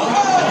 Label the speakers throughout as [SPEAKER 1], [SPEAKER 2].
[SPEAKER 1] What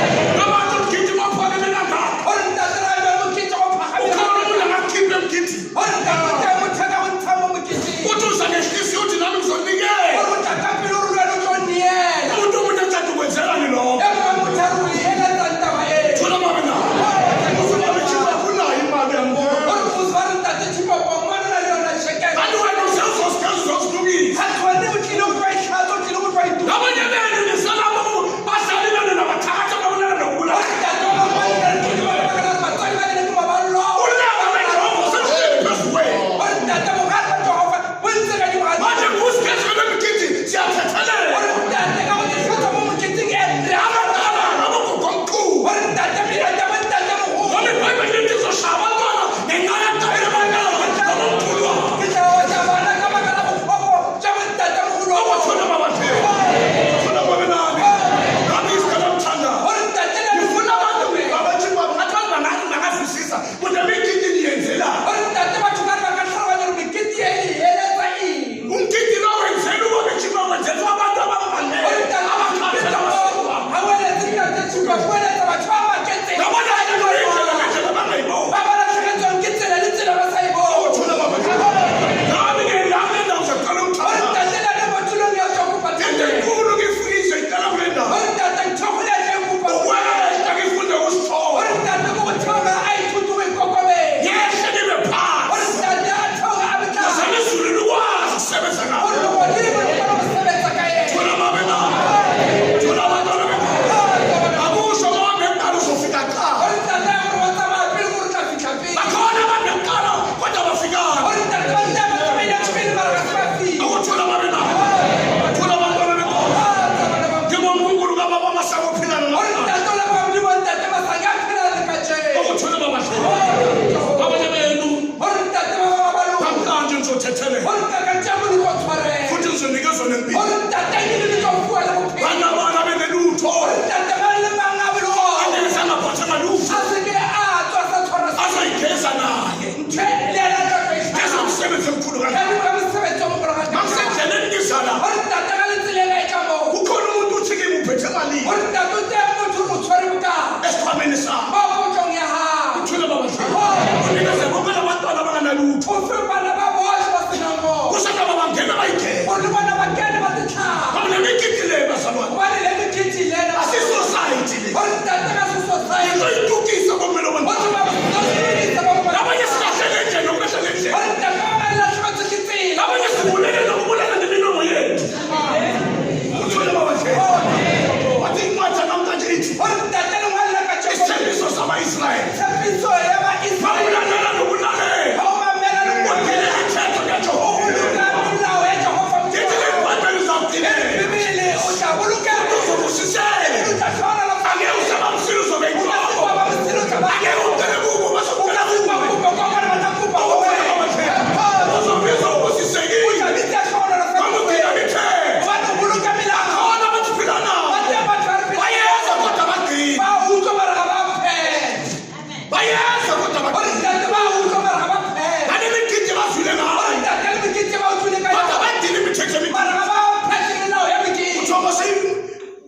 [SPEAKER 1] Ngoba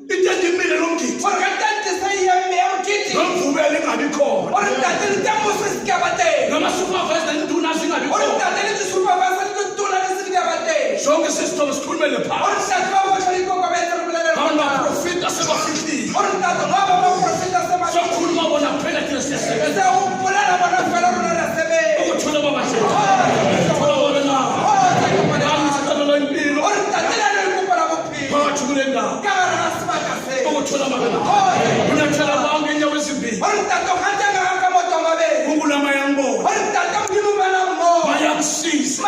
[SPEAKER 1] intendimile nomgidi. Nomvubelo ingabi khona. Nama-supervisor induna zingabi khona. Sonke sesithoba sikhulumele phansi. Abantu baprofita sebafihlile. Sokukhuluma bona kuphela thina siyasebenza. Ukuthula babahle. Ukuthula bona na. Ngisicela impilo. Phakathi kule ndawo. Ukuthula babela. Unathela bonke inyawo ezimbili. Ukulama yangibona. Bayamsiza.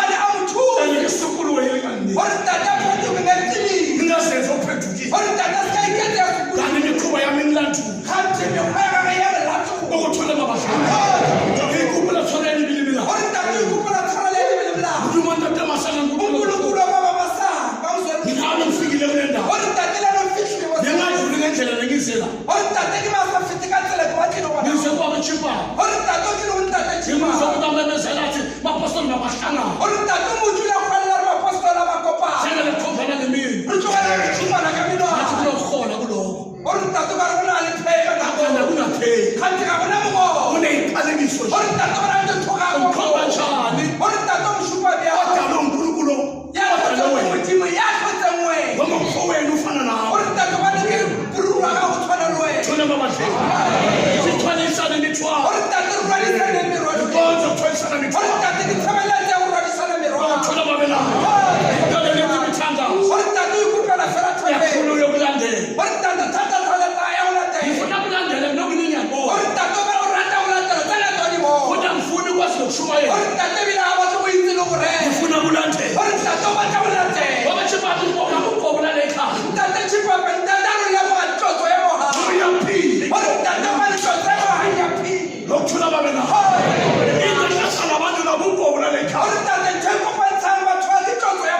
[SPEAKER 1] Ngisukulu weyekani. Ngingasenza uphendukile. Kanti imikhuba yami ngilandula. Ukuthula babahle. Ngikhumbula tholeni ibilibila. Umuntu atamasana ngikhumbula. Ngihamba ngifikile kule ndawo. Ngingadluli ngendlela lengizela. Ngize kwaba chipa. Ngize kutamemezela athi mapostoli mabahlangana. Sengele khophana ngemini. Athi kulokuhola kuloko. Akana kunapheli. Kuneyiphalekiso. Ukhomba njani? Odala uNkulunkulu. Odala wena. Ngomkhowenu ufana nawe. Thula babahle. Sithwalisane imithwalo. Inkonzo kuthwalisana imithwalo. Thula babela. Ngale lethi mithandazo. Yakhulu yokulandela. Ngifuna kulandela nokuningi. Kodwa ngifuna ukwazi nokushumayela. Ngifuna kulandela. Ngoba chipapi ngokubona lekhaya. Lokuthula babela. International abantu nabukubona lekhaya.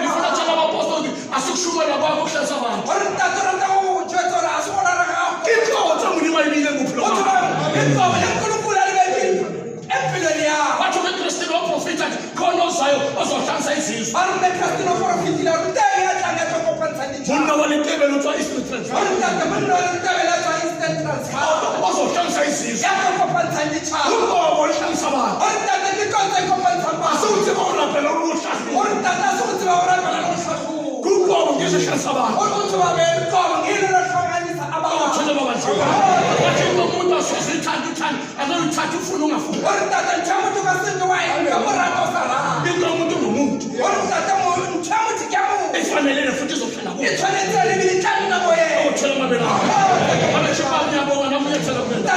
[SPEAKER 1] Ngifuna thina abapostoli asikushumayela kwakho kuhlasa abantu. Inkonzo ngulima ibile kuphela. Batho beKristu noprofita khona ozayo ozohlanza izizwe. Monna waletebela uthwa instant transfer. Ozohlanza izizwe. Uqobo olihlanza abantu. Asuthi bawurapela ukuhlahluka. Kuqobo ngizihlanza abantu. Thula babahle. Wathi umuntu asizithanda uthanda, akayithanda ufuna ungafuni. Into umuntu ngumuntu. Efanele futhi izophela kuwe. Thula babela. Abachipani yabonga namuyethela kuphela.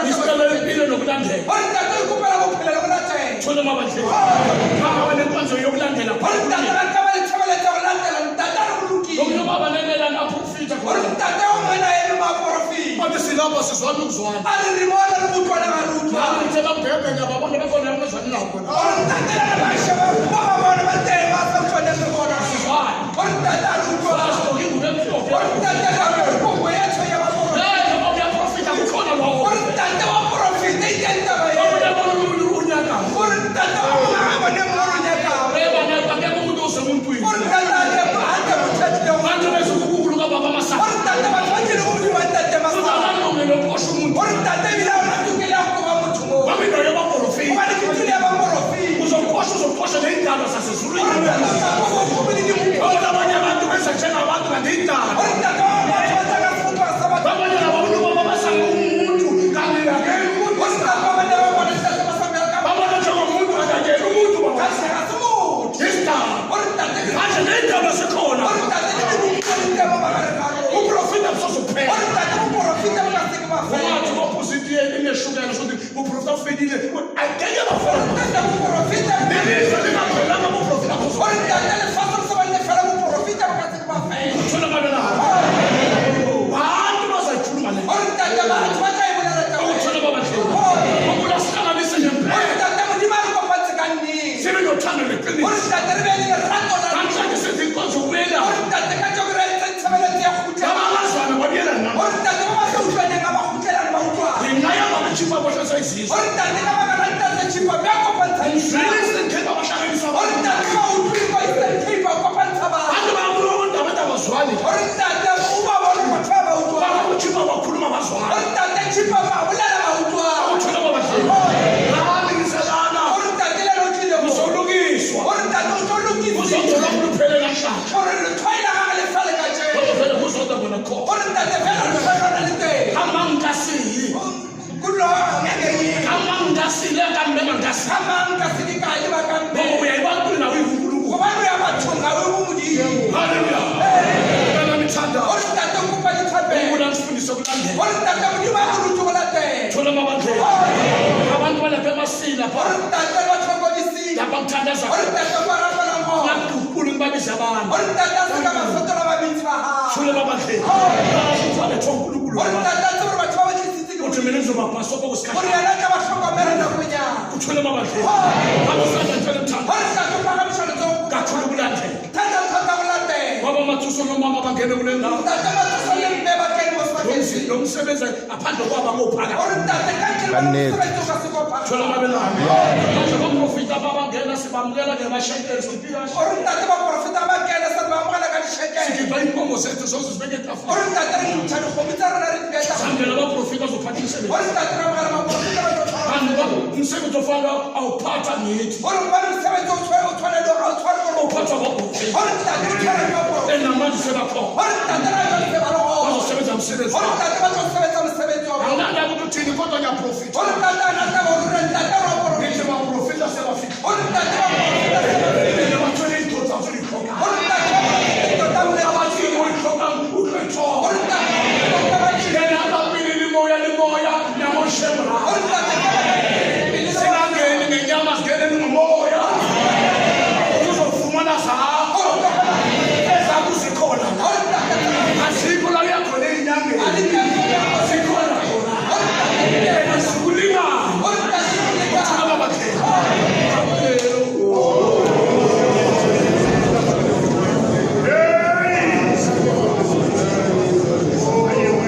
[SPEAKER 1] Isicelo impilo nokulandela. Thula babahle. Baba nenkonzo yokulandela. Ngoba nelela naprofita khona. Manje silapha sizwana ukuzwana. Ngithe babhebe ngababona bekhona emazweni nawo khona. abazwani. Bakuchipa bakhuluma bazwani. Awuthula babahle. Nami ngiselana. Uzolungiswa. Uzothola ukuphela namhlanje. Kuzoda bona khona. Amangasiyi. Amangasiyi kambe mangasi. Ngoba uyayibona nawe uNkulunkulu. Hallelujah. Mina ngithanda. Ngifuna ngifundise ukulandela. Thola mabandla. Abantu balapha emasini lapha. Lapha ngithandaza. Ngakukhulu ngibabiza abantu. Thola mabandla. Ngifuna uNkulunkulu. Uthi mina ngizobapasa okusikhathi. Uthole mabandla. Abasanda ngicela mthanda. Kakhulu kulandela. Baba mathuso nomama bangene kule ndawo. Lo msebenzi aphandle kwaba ngophaka. Thola mabelana. Njengoba profita baba ngena sibamukela ngemashekeli sipika. Sikiba inkomo zethu zozibeke etafuleni. Sangena abaprofita zophatha umsebenzi. Umsebenzi ofana awuphatha ngithi. Awuphatha ngokuphela. Enamandla sebakhona. Bazosebenza umsebenzi. Angilanda ukuthi uthini kodwa ngiyaprofita.